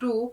2,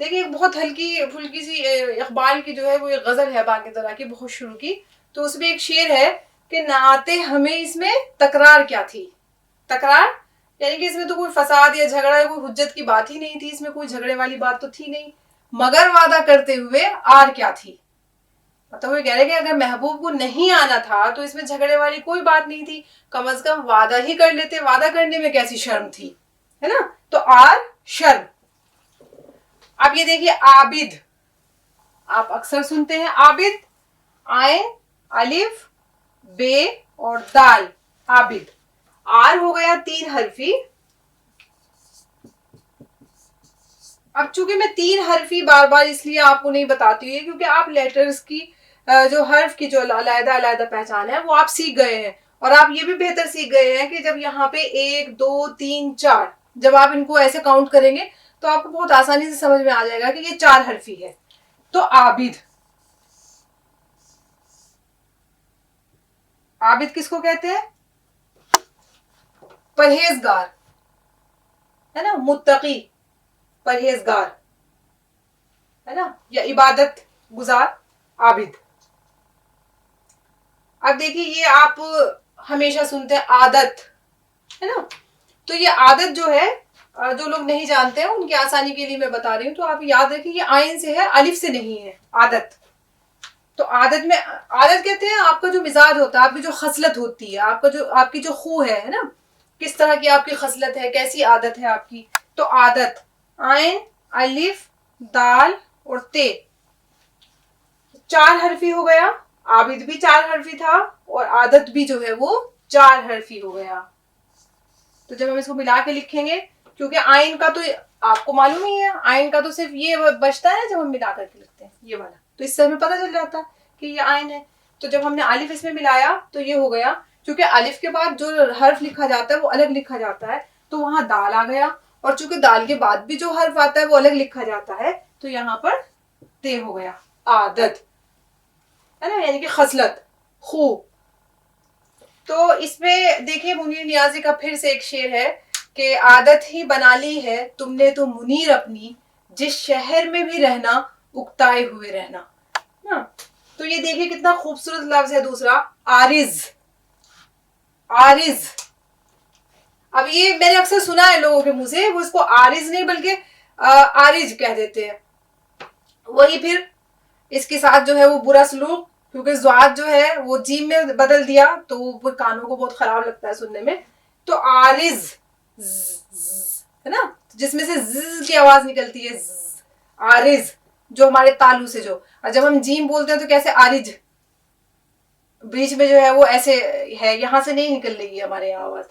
دیکھیے ایک بہت ہلکی پھلکی سی اقبال کی جو ہے وہ ایک غزل ہے باقی طرح کی بہت شروع کی، تو اس میں ایک شعر ہے کہ نہ آتے ہمیں اس میں تکرار کیا تھی. تکرار یعنی کہ اس میں تو کوئی فساد یا جھگڑا یا کوئی حجت کی بات ہی نہیں تھی، اس میں کوئی جھگڑے والی بات تو تھی نہیں، مگر وعدہ کرتے ہوئے آر کیا تھی. مطلب وہ کہہ رہے کہ اگر محبوب کو نہیں آنا تھا تو اس میں جھگڑے والی کوئی بات نہیں تھی، کم از کم وعدہ ہی کر لیتے، وعدہ کرنے میں کیسی شرم تھی، ہے نا. تو آر شرم. اب یہ دیکھیے عابد، آپ اکثر سنتے ہیں عابد، عین الف بے اور دال، عابد. آر ہو گیا 3 حرفی. اب چونکہ میں 3 حرفی بار بار اس لیے آپ کو نہیں بتاتی ہوں کیونکہ آپ لیٹرز کی جو حرف کی جو علیحدہ علیحدہ پہچان ہے وہ آپ سیکھ گئے ہیں، اور آپ یہ بھی بہتر سیکھ گئے ہیں کہ جب یہاں پہ 1 2 3 4 جب آپ ان کو ایسے کاؤنٹ کریں گے تو آپ کو بہت آسانی سے سمجھ میں آ جائے گا کہ یہ 4 حرفی ہے. تو عابد، عابد کس کو کہتے ہیں؟ پرہیزگار، ہے نا، متقی، پرہیزگار، ہے نا، یا عبادت گزار، عابد. اب دیکھیے یہ آپ ہمیشہ سنتے ہیں عادت، ہے نا. تو یہ عادت جو ہے جو لوگ نہیں جانتے ہیں ان کی آسانی کے لیے میں بتا رہی ہوں، تو آپ یاد رکھیں یہ عین سے ہے، الف سے نہیں ہے. عادت، تو عادت میں عادت کہتے ہیں آپ کا جو مزاج ہوتا ہے، آپ کی جو خصلت ہوتی ہے، آپ کی جو خو ہے نا، کس طرح کی آپ کی خصلت ہے، کیسی عادت ہے آپ کی. تو عادت، عین الف دال اور تے، 4 حرفی ہو گیا. عابد بھی 4 حرفی تھا اور عادت بھی جو ہے وہ 4 حرفی ہو گیا. تو جب ہم اس کو ملا کے لکھیں گے، کیونکہ آئین کا تو آپ کو معلوم ہی ہے، آئین کا تو صرف یہ بچتا ہے جب ہم ملا کر کے لکھتے ہیں یہ والا، تو اس سے ہمیں پتہ چل جاتا ہے کہ یہ آئین ہے. تو جب ہم نے الف اس میں ملایا تو یہ ہو گیا، کیونکہ الف کے بعد جو حرف لکھا جاتا ہے وہ الگ لکھا جاتا ہے، تو وہاں دال آ گیا، اور چونکہ دال کے بعد بھی جو حرف آتا ہے وہ الگ لکھا جاتا ہے، تو یہاں پر تے ہو گیا. عادت ہے نا، یعنی کہ خصلت، خو. تو اس میں دیکھیے منیر نیازی کا پھر سے ایک شعر ہے کہ عادت ہی بنا لی ہے تم نے تو منیر اپنی، جس شہر میں بھی رہنا اکتائے ہوئے رہنا. تو یہ دیکھیے کتنا خوبصورت لفظ ہے دوسرا، عارض. عارض، اب یہ میں نے اکثر سنا ہے لوگوں کے منہ سے، وہ اس کو عارض نہیں بلکہ عارض کہہ دیتے ہیں. وہی پھر اس کے ساتھ جو ہے وہ برا سلوک، کیونکہ زواد جو ہے وہ جیم میں بدل دیا تو وہ کانوں کو بہت خراب لگتا ہے سننے میں. تو عارض ہے نا، جس میں سے ز کی آواز نکلتی ہے، عارض جو ہمارے تالو سے جو، اور جب ہم جیم بولتے ہیں تو کیسے عارج، بیچ میں جو ہے وہ ایسے ہے، یہاں سے نہیں نکل رہی ہے ہمارے یہاں آواز،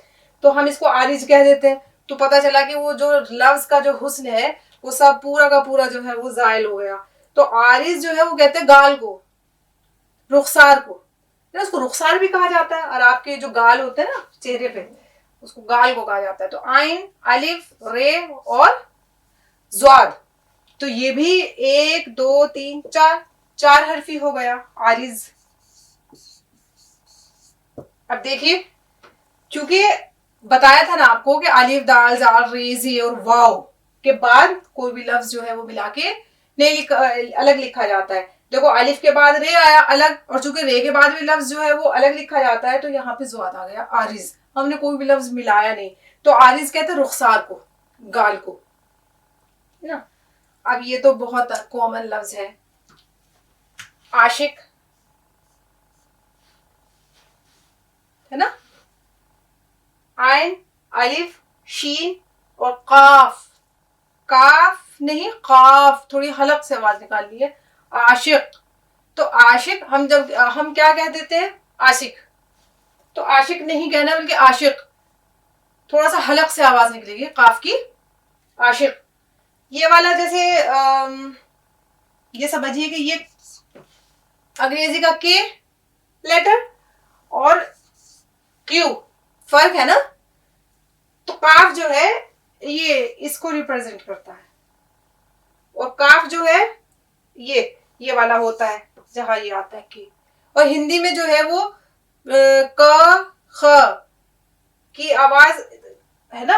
تو ہم اس کو عارج کہہ دیتے ہیں. تو پتہ چلا کہ وہ جو لفظ کا جو حسن ہے وہ سب پورا کا پورا جو ہے وہ زائل ہو گیا. تو عارض جو ہے وہ کہتے ہیں گال کو، رخسار کو، اس کو رخسار بھی کہا جاتا ہے، اور آپ کے جو گال ہوتے ہیں نا چہرے پہ اس کو گال کو کہا جاتا ہے. تو عین الف رے اور زواد، تو یہ بھی 1 2 3 4 حرفی ہو گیا عارض. اب دیکھیے چونکہ بتایا تھا نا آپ کو کہ الف دال زال رے زی اور واو کے بعد کوئی بھی لفظ جو ہے وہ ملا کے نہیں الگ لکھا جاتا ہے. دیکھو الف کے بعد رے آیا الگ، اور چونکہ رے کے بعد بھی لفظ جو ہے وہ الگ لکھا جاتا ہے، تو یہاں پہ زواد آ گیا عارض، ہم نے کوئی بھی لفظ ملایا نہیں. تو عارض کہتے ہیں رخسار کو، گال کو، ہے نا. اب یہ تو بہت کامن لفظ ہے، عاشق، ہے نا. عین الف شین اور قاف، کاف نہیں قاف، تھوڑی حلق سے آواز نکال لی ہے، عاشق. تو عاشق ہم کیا کہہ دیتے ہیں؟ عاشق. تو عاشق نہیں کہنا بلکہ عاشق، تھوڑا سا حلق سے آواز نکلے گی قاف کی، عاشق. یہ والا جیسے یہ سمجھیے کہ یہ انگریزی کا کے لیٹر اور کیو فرق ہے نا. تو کاف جو ہے یہ اس کو ریپرزینٹ کرتا ہے، اور کاف جو ہے یہ والا ہوتا ہے جہاں یہ آتا ہے کی. اور ہندی میں جو ہے وہ ک خ کی آواز ہے نا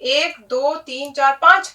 1 2 3 4 5,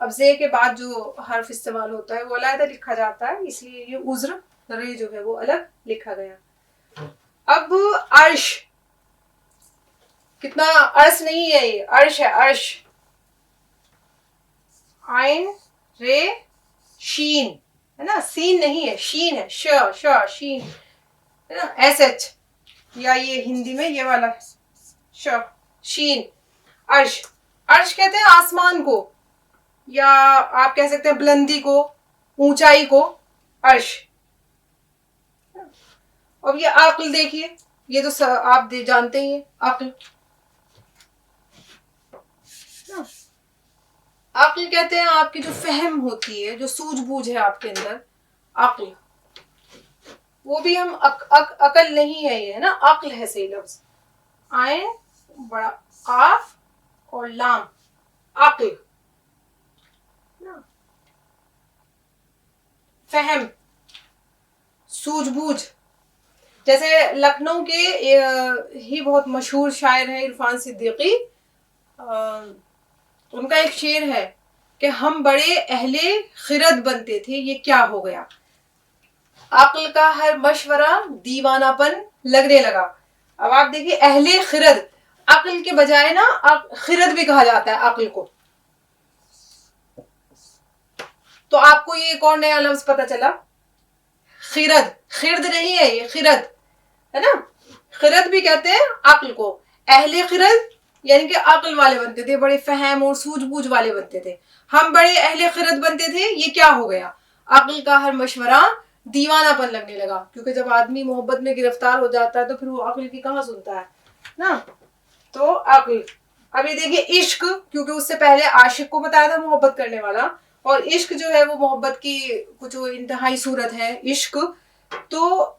اب زے کے بعد جو حرف استعمال ہوتا ہے وہ علیحدہ لکھا جاتا ہے، اس لیے یہ عذر رے جو ہے وہ الگ لکھا گیا. اب عرش، کتنا عرش نہیں ہے، یہ عرش ہے، عرش. عین رے شین ہے نا، سین نہیں ہے، شین ہے، ش شین ہے نا، ایس ایچ، یا یہ ہندی میں یہ والا ش شین. عرش، عرش کہتے ہیں آسمان کو، یا آپ کہہ سکتے ہیں بلندی کو، اونچائی کو، عرش. اب یہ عقل دیکھیے، یہ تو آپ جانتے ہی ہیں عقل. عقل کہتے ہیں آپ کی جو فہم ہوتی ہے، جو سوجھ بوجھ ہے آپ کے اندر، عقل. وہ بھی ہم عقل نہیں ہے یہ، ہے نا، عقل ہے صحیح لفظ. عین بڑا قاف اور لام، عقل. فہم، سوجھ بوجھ. جیسے لکھنؤ کے ہی بہت مشہور شاعر ہیں عرفان صدیقی، ان کا ایک شعر ہے کہ ہم بڑے اہل خرد بنتے تھے، یہ کیا ہو گیا. عقل کا ہر مشورہ دیوانہ پن لگنے لگا. اب آپ دیکھیے اہل خرد، عقل کے بجائے نا خرد بھی کہا جاتا ہے عقل کو. تو آپ کو یہ ایک اور نیا لفظ پتا چلا، خرد. خرد نہیں ہے یہ، خرد ہے نا. خرد بھی کہتے ہیں عقل کو. اہل خرد یعنی کہ عقل والے بنتے تھے، بڑے فہم اور سوجھ بوجھ والے بنتے تھے. ہم بڑے اہل خرد بنتے تھے، یہ کیا ہو گیا. عقل کا ہر مشورہ دیوانہ پن لگنے لگا. کیونکہ جب آدمی محبت میں گرفتار ہو جاتا ہے تو پھر وہ عقل کی کہاں سنتا ہے نا. تو عقل. اب یہ دیکھیے عشق، کیونکہ اس سے پہلے عاشق کو بتایا تھا محبت کرنے والا، اور عشق جو ہے وہ محبت کی کچھ انتہائی صورت ہے عشق. تو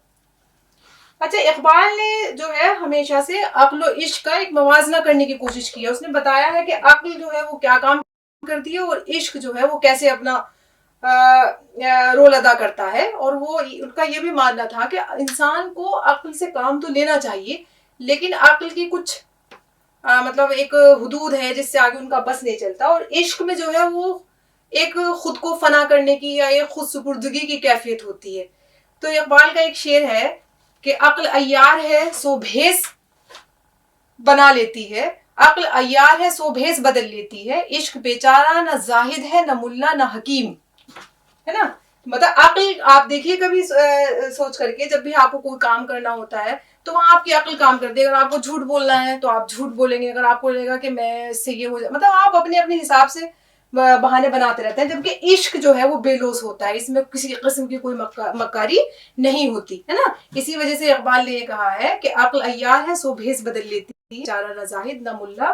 اچھا، اقبال نے جو ہے ہمیشہ سے عقل و عشق کا ایک موازنہ کرنے کی کوشش کی ہے. اس نے بتایا ہے کہ عقل جو ہے وہ کیا کام کرتی ہے اور عشق جو ہے وہ کیسے اپنا رول ادا کرتا ہے. اور وہ ان کا یہ بھی ماننا تھا کہ انسان کو عقل سے کام تو لینا چاہیے، لیکن عقل کی کچھ مطلب ایک حدود ہے جس سے آگے ان کا بس نہیں چلتا. اور عشق میں جو ہے وہ ایک خود کو فنا کرنے کی یا ایک خود سپردگی کی کیفیت ہوتی ہے. تو اقبال کا ایک شعر ہے کہ عقل عیار ہے سو بھیس بنا لیتی ہے، عقل عیار ہے سو بھیس بدل لیتی ہے، عشق بیچارہ نہ زاہد ہے نہ ملا نہ حکیم، ہے نا. مطلب عقل، آپ دیکھیے کبھی سوچ کر کے جب بھی آپ کو کوئی کام کرنا ہوتا ہے تو وہاں آپ کی عقل کام کرتی ہے. اگر آپ کو جھوٹ بولنا ہے تو آپ جھوٹ بولیں گے، اگر آپ کو لگے گا کہ میں اس سے یہ ہو جائے، مطلب آپ اپنے حساب سے بہانے بناتے رہتے ہیں. جبکہ عشق جو ہے وہ بے لوث ہوتا ہے، اس میں کسی قسم کی کوئی مکاری نہیں ہوتی، ہے نا. اسی وجہ سے اقبال نے یہ کہا ہے کہ عقل عیار ہے سو بھیس بدل لیتی، چارہ نہ زاہد نہ ملا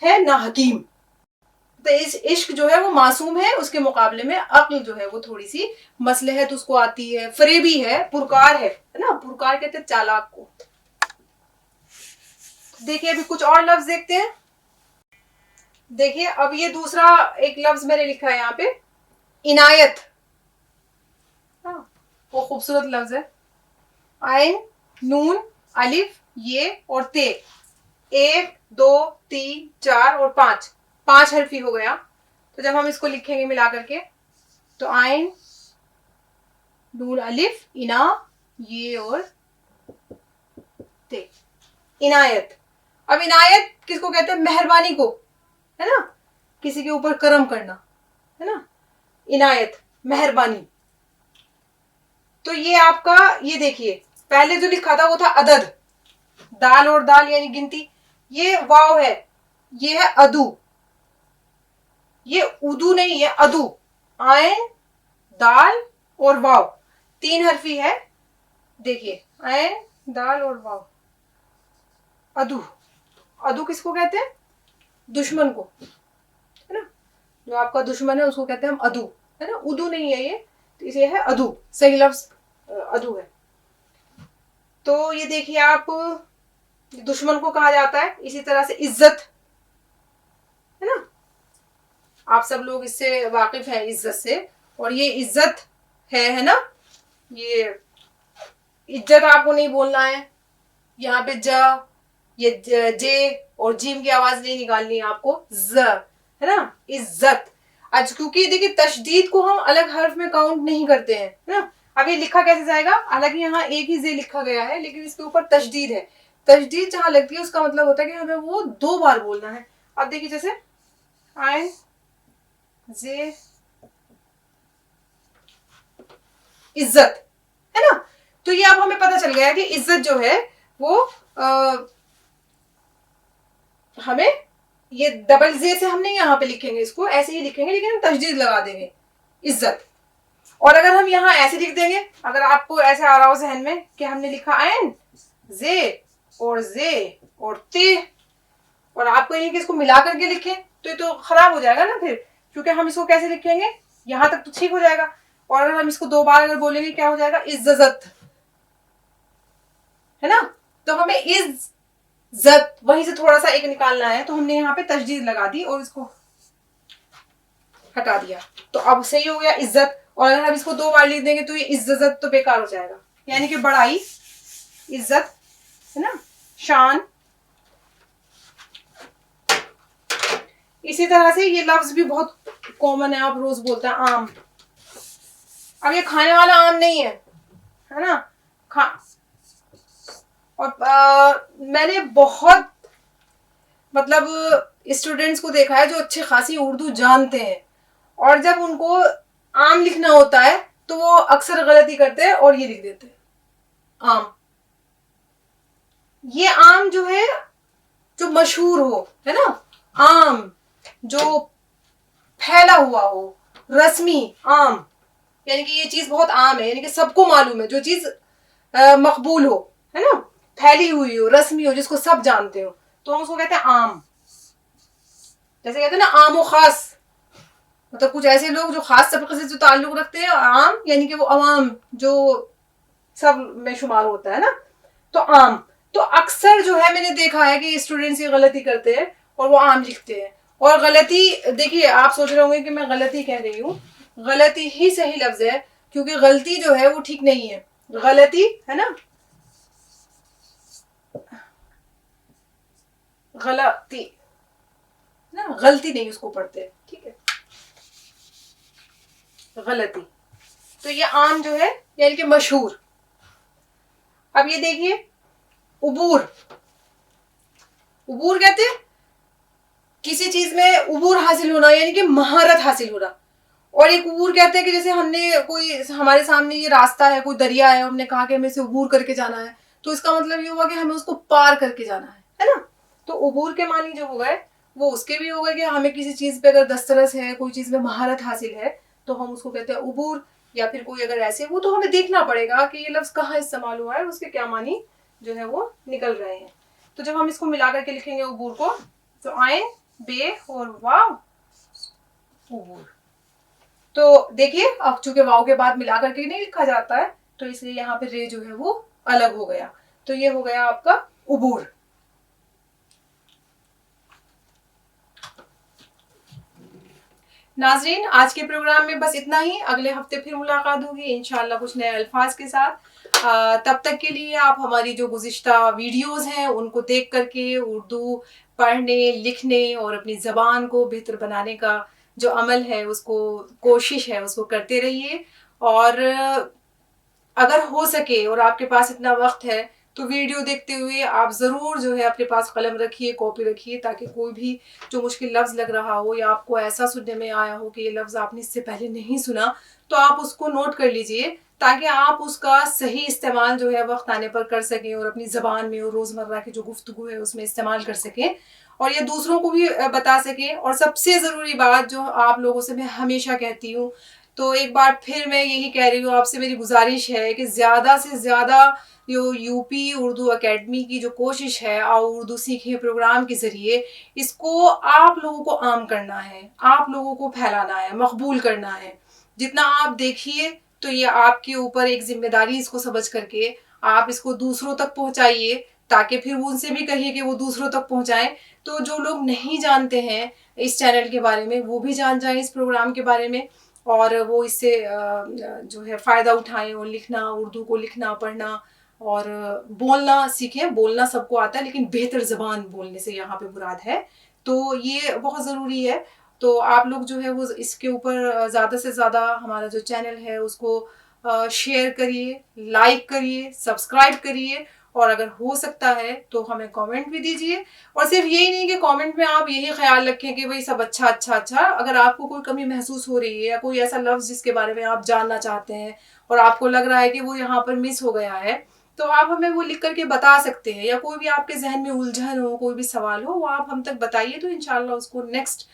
ہے نہ حکیم. تو اس عشق جو ہے وہ معصوم ہے، اس کے مقابلے میں عقل جو ہے وہ تھوڑی سی مصلحت اس کو آتی ہے، فریبی ہے، پرکار ہے نا. پرکار کہتے ہیں چالاک کو. دیکھیے ابھی کچھ اور لفظ دیکھتے ہیں. دیکھیے اب یہ دوسرا ایک لفظ میں نے لکھا ہے یہاں پہ، عنایت. وہ خوبصورت لفظ ہے. عین نون الف یہ اور تے، 1 2 3 4 اور 5 حرفی ہو گیا. تو جب ہم اس کو لکھیں گے ملا کر کے تو عین نون الف انا یہ اور تے، عنایت. اب عنایت کس کو کہتے ہیں؟ مہربانی کو، ہے نا، کسی کے اوپر کرم کرنا، ہے نا. عنایت مہربانی. تو یہ آپ کا، یہ دیکھیے پہلے جو لکھا تھا وہ تھا عدد، دال اور دال یعنی گنتی. یہ واو ہے، یہ ہے ادو. یہ ادو نہیں ہے، ادو. عین دال اور واو 3 حرفی ہے. دیکھیے عین دال اور واو، ادو. ادو کس کو کہتے ہیں؟ دشمن کو، ہے نا. جو آپ کا دشمن ہے اس کو کہتے ہیں ہم ادو، ہے نا. ادو نہیں ہے یہ ہے ادو. صحیح لفظ ادو ہے. تو یہ دیکھیے آپ، دشمن کو کہا جاتا ہے. اسی طرح سے عزت، ہے نا. آپ سب لوگ اس سے واقف ہیں عزت سے، اور یہ عزت ہے نا. یہ عزت آپ کو نہیں بولنا ہے یہاں پہ، جا یہ جے اور جیم کی آواز نہیں نکالنی ہے آپ کو، ز، ہے نا. عزت. آج کیونکہ دیکھیے تشدید کو ہم الگ حرف میں کاؤنٹ نہیں کرتے ہیں نا. اب یہ لکھا کیسے جائے گا؟ حالانکہ یہاں ایک ہی زے لکھا گیا ہے لیکن اس کے اوپر تشدید ہے. تشدید جہاں لگتی ہے اس کا مطلب ہوتا ہے کہ ہمیں وہ 2 بار بولنا ہے. اب دیکھیے جیسے عین زے عزت ہے نا. تو یہ اب ہمیں پتہ چل گیا کہ عزت جو ہے وہ ہمیں یہ ڈبل زے سے ہم نہیں یہاں پہ لکھیں گے، اس کو ایسے ہی لکھیں گے لیکن ہم تشدید لگا دیں گے عزت. اور اگر ہم یہاں ایسے لکھ دیں گے، اگر آپ کو ایسے آ رہا ہو ذہن میں کہ ہم نے لکھا عین زے اور تے، اور آپ کو یہ کہ اس کو ملا کر کے لکھیں تو یہ تو خراب ہو جائے گا نا پھر، کیونکہ ہم اس کو کیسے لکھیں گے؟ یہاں تک تو ٹھیک ہو جائے گا. اور اگر ہم اس کو 2 بار اگر بولیں گے کیا ہو جائے گا؟ عزت ہے نا. تو ہمیں عزت وہیں سے تھوڑا سا ایک نکالنا ہے، تو ہم نے یہاں پہ تشدید لگا دی اور اس کو ہٹا دیا. تو اب صحیح ہو گیا عزت. اور اگر ہم اس کو 2 بار لکھ دیں گے تو یہ عزت تو بیکار ہو جائے گا. یعنی کہ بڑائی، عزت ہے نا، شان. اسی طرح سے یہ لفظ بھی بہت کامن ہے، آپ روز بولتے ہیں آم. اب یہ کھانے والا آم نہیں ہے نا. اور میں نے بہت مطلب اسٹوڈینٹس کو دیکھا ہے جو اچھے خاصی اردو جانتے ہیں، اور جب ان کو آم لکھنا ہوتا ہے تو وہ اکثر غلطی کرتے ہیں اور یہ لکھ دیتے ہیں آم. یہ آم جو ہے جو مشہور ہو ہے نا، عام جو پھیلا ہوا ہو، رسمی عام، یعنی کہ یہ چیز بہت عام ہے، یعنی کہ سب کو معلوم ہے، جو چیز مقبول ہو ہے نا، پھیلی ہوئی ہو، رسمی ہو، جس کو سب جانتے ہو، تو ہم اس کو کہتے ہیں عام. جیسے کہتے ہیں نا عام و خاص، مطلب کچھ ایسے لوگ جو خاص طبقے سے جو تعلق رکھتے ہیں، عام یعنی کہ وہ عوام جو سب میں شمار ہوتا ہے نا، تو عام. تو اکثر جو ہے میں نے دیکھا ہے کہ اسٹوڈینٹس یہ غلطی کرتے ہیں اور وہ عام لکھتے ہیں. اور غلطی دیکھیے آپ سوچ رہے ہوں گے کہ میں غلطی کہہ رہی ہوں، غلطی ہی صحیح لفظ ہے، کیونکہ غلطی جو ہے وہ ٹھیک نہیں ہے. غلطی ہے نا، غلطی نا، غلطی نہیں اس کو پڑھتے، ٹھیک ہے، غلطی. تو یہ عام جو ہے یعنی کہ مشہور. اب یہ دیکھیے عبور. عبور کہتے ہیں کسی چیز میں عبور حاصل ہونا، یعنی کہ مہارت حاصل ہونا. اور ایک عبور کہتے ہیں کہ جیسے ہم نے کوئی ہمارے سامنے یہ راستہ ہے، کوئی دریا ہے، ہم نے کہا کہ ہمیں اسے عبور کر کے جانا ہے، تو اس کا مطلب یہ ہوا کہ ہمیں اس کو پار کر کے جانا ہے نا. تو عبور کے معنی جو ہو گئے وہ اس کے بھی ہو گئے کہ ہمیں کسی چیز پہ اگر دسترس ہے، کوئی چیز میں مہارت حاصل ہے تو ہم اس کو کہتے ہیں عبور. یا پھر کوئی اگر ایسے وہ تو ہمیں دیکھنا پڑے گا کہ یہ لفظ کہاں استعمال ہوا ہے، اس کے کیا معنی جو ہے وہ نکل رہے ہیں. تو جب ہم اس کو ملا کر کے لکھیں گے عبور کو، تو عین بے اور واو عبور. تو دیکھیے اب چونکہ واو کے بعد ملا کر کے نہیں لکھا جاتا ہے تو اس لیے یہاں پہ رے جو ہے وہ الگ ہو گیا. تو یہ ہو گیا آپ کا عبور. ناظرین آج کے پروگرام میں بس اتنا ہی. اگلے ہفتے پھر ملاقات ہوگی انشاءاللہ کچھ نئے الفاظ کے ساتھ. تب تک کے لیے آپ ہماری جو گزشتہ ویڈیوز ہیں ان کو دیکھ کر کے اردو پڑھنے، لکھنے اور اپنی زبان کو بہتر بنانے کا جو عمل ہے، اس کو کوشش ہے، اس کو کرتے رہیے. اور اگر ہو سکے اور آپ کے پاس اتنا وقت ہے تو ویڈیو دیکھتے ہوئے آپ ضرور جو ہے اپنے پاس قلم رکھیے، کاپی رکھیے، تاکہ کوئی بھی جو مشکل لفظ لگ رہا ہو یا آپ کو ایسا سننے میں آیا ہو کہ یہ لفظ آپ نے اس سے پہلے نہیں سنا، تو آپ اس کو نوٹ کر لیجئے تاکہ آپ اس کا صحیح استعمال جو ہے وقت آنے پر کر سکیں اور اپنی زبان میں اور روزمرہ کی جو گفتگو ہے اس میں استعمال کر سکیں اور یہ دوسروں کو بھی بتا سکیں. اور سب سے ضروری بات جو آپ لوگوں سے میں ہمیشہ کہتی ہوں، تو ایک بار پھر میں یہی کہہ رہی ہوں، آپ سے میری گزارش ہے کہ زیادہ سے زیادہ یو پی اردو اکیڈمی کی جو کوشش ہے آؤ اردو سیکھیں پروگرام کے ذریعے، اس کو آپ لوگوں کو عام کرنا ہے، آپ لوگوں کو پھیلانا ہے، مقبول کرنا ہے. جتنا آپ دیکھیے تو یہ آپ کے اوپر ایک ذمہ داری اس کو سمجھ کر کے آپ اس کو دوسروں تک پہنچائیے، تاکہ پھر وہ ان سے بھی کہیے کہ وہ دوسروں تک پہنچائیں. تو جو لوگ نہیں جانتے ہیں اس چینل کے بارے میں وہ بھی جان جائیں اس پروگرام کے بارے میں، اور وہ اس سے جو ہے فائدہ اٹھائیں اور لکھنا، اردو کو لکھنا پڑھنا اور بولنا سیکھیں. بولنا سب کو آتا ہے لیکن بہتر زبان بولنے سے یہاں پہ مراد ہے، تو یہ بہت ضروری ہے. تو آپ لوگ جو ہے وہ اس کے اوپر زیادہ سے زیادہ ہمارا جو چینل ہے اس کو شیئر کریے، لائک کریے، سبسکرائب کریے، اور اگر ہو سکتا ہے تو ہمیں کامنٹ بھی دیجیے. اور صرف یہی نہیں کہ کامنٹ میں آپ یہی خیال رکھیں کہ بھئی سب اچھا اچھا اچھا. اگر آپ کو کوئی کمی محسوس ہو رہی ہے یا کوئی ایسا لفظ جس کے بارے میں آپ جاننا چاہتے ہیں اور آپ کو لگ رہا ہے کہ وہ یہاں پر مس ہو گیا ہے، تو آپ ہمیں وہ لکھ کر کے بتا سکتے ہیں. یا کوئی بھی آپ کے ذہن میں الجھن ہو، کوئی بھی سوال ہو، وہ آپ ہم تک بتائیے، تو انشاءاللہ اس کو نیکسٹ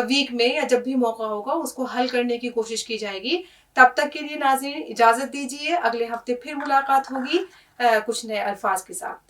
ویک میں یا جب بھی موقع ہوگا اس کو حل کرنے کی کوشش کی جائے گی. تب تک کے لیے ناظرین اجازت دیجیے، اگلے ہفتے پھر ملاقات ہوگی کچھ نئے الفاظ کے ساتھ.